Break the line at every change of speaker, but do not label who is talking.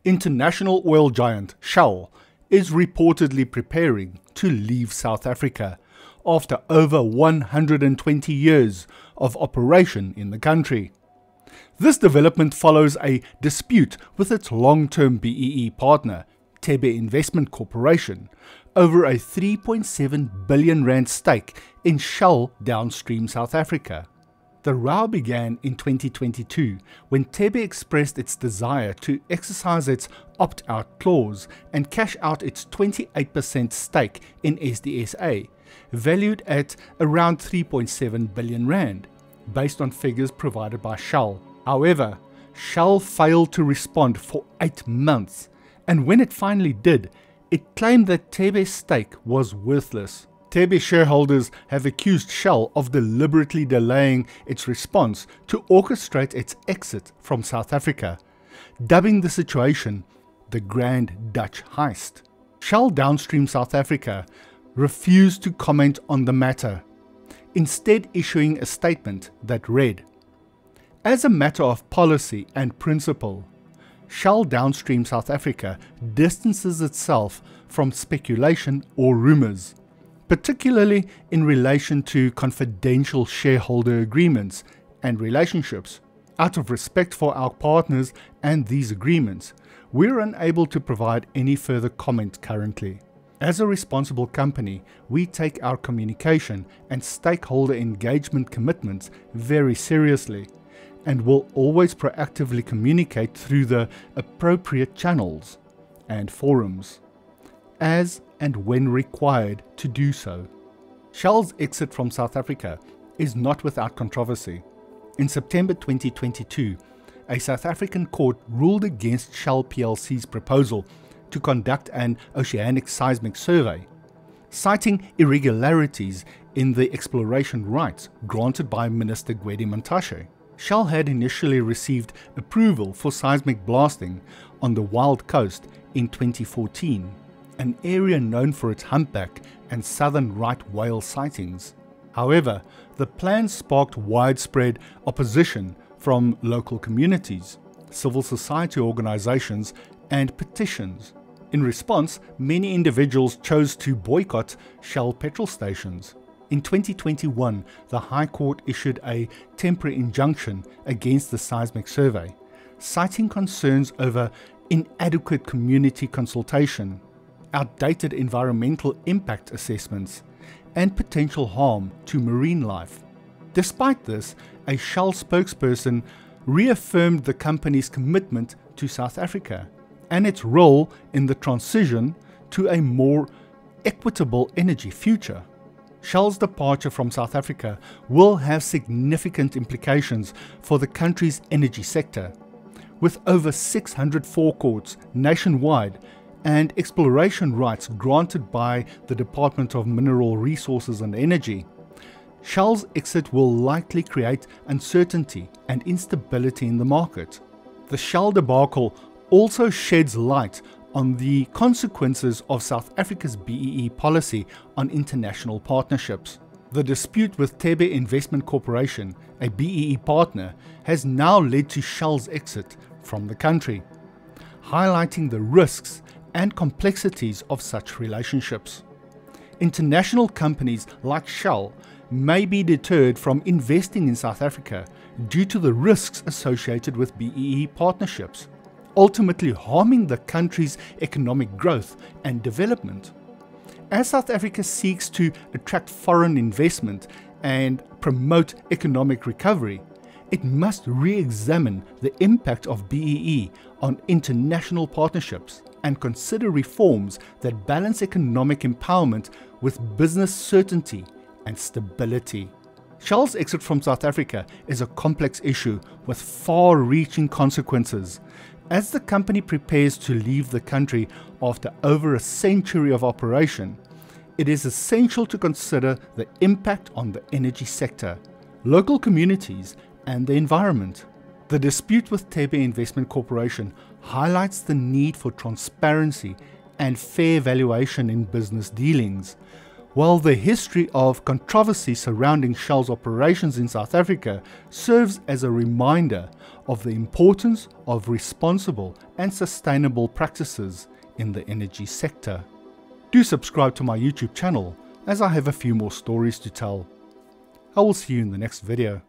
International oil giant Shell is reportedly preparing to leave South Africa after over 120 years of operation in the country. This development follows a dispute with its long-term BEE partner, Thebe Investment Corporation, over a 3.7 billion rand stake in Shell Downstream South Africa. The row began in 2022 when Thebe expressed its desire to exercise its opt-out clause and cash out its 28% stake in SDSA, valued at around 3.7 billion rand, based on figures provided by Shell. However, Shell failed to respond for 8 months, and when it finally did, it claimed that Thebe's stake was worthless. Thebe shareholders have accused Shell of deliberately delaying its response to orchestrate its exit from South Africa, dubbing the situation the Great Dutch Heist. Shell Downstream South Africa refused to comment on the matter, instead issuing a statement that read, "As a matter of policy and principle, Shell Downstream South Africa distances itself from speculation or rumours, particularly in relation to confidential shareholder agreements and relationships. Out of respect for our partners and these agreements, we're unable to provide any further comment currently. As a responsible company, we take our communication and stakeholder engagement commitments very seriously and will always proactively communicate through the appropriate channels and forums, as and when required to do so." Shell's exit from South Africa is not without controversy. In September 2022, a South African court ruled against Shell plc's proposal to conduct an oceanic seismic survey, citing irregularities in the exploration rights granted by Minister Gwede Mantashe. Shell had initially received approval for seismic blasting on the Wild Coast in 2014, an area known for its humpback and southern right whale sightings. However, the plan sparked widespread opposition from local communities, civil society organizations, and petitions. In response, many individuals chose to boycott Shell petrol stations. In 2021, the High Court issued a temporary injunction against the seismic survey, citing concerns over inadequate community consultation, outdated environmental impact assessments, and potential harm to marine life. Despite this, a Shell spokesperson reaffirmed the company's commitment to South Africa and its role in the transition to a more equitable energy future. Shell's departure from South Africa will have significant implications for the country's energy sector, with over 600 forecourts nationwide and exploration rights granted by the Department of Mineral Resources and Energy. Shell's exit will likely create uncertainty and instability in the market. The Shell debacle also sheds light on the consequences of South Africa's BEE policy on international partnerships. The dispute with Thebe Investment Corporation, a BEE partner, has now led to Shell's exit from the country, highlighting the risks and complexities of such relationships. International companies like Shell may be deterred from investing in South Africa due to the risks associated with BEE partnerships, ultimately harming the country's economic growth and development. As South Africa seeks to attract foreign investment and promote economic recovery, it must re-examine the impact of BEE on international partnerships and consider reforms that balance economic empowerment with business certainty and stability. Shell's exit from South Africa is a complex issue with far-reaching consequences. As the company prepares to leave the country after over a century of operation, it is essential to consider the impact on the energy sector, local communities, and the environment. The dispute with Thebe Investment Corporation highlights the need for transparency and fair valuation in business dealings, While the history of controversy surrounding Shell's operations in South Africa serves as a reminder of the importance of responsible and sustainable practices in the energy sector. Do subscribe to my YouTube channel, as I have a few more stories to tell. I will see you in the next video.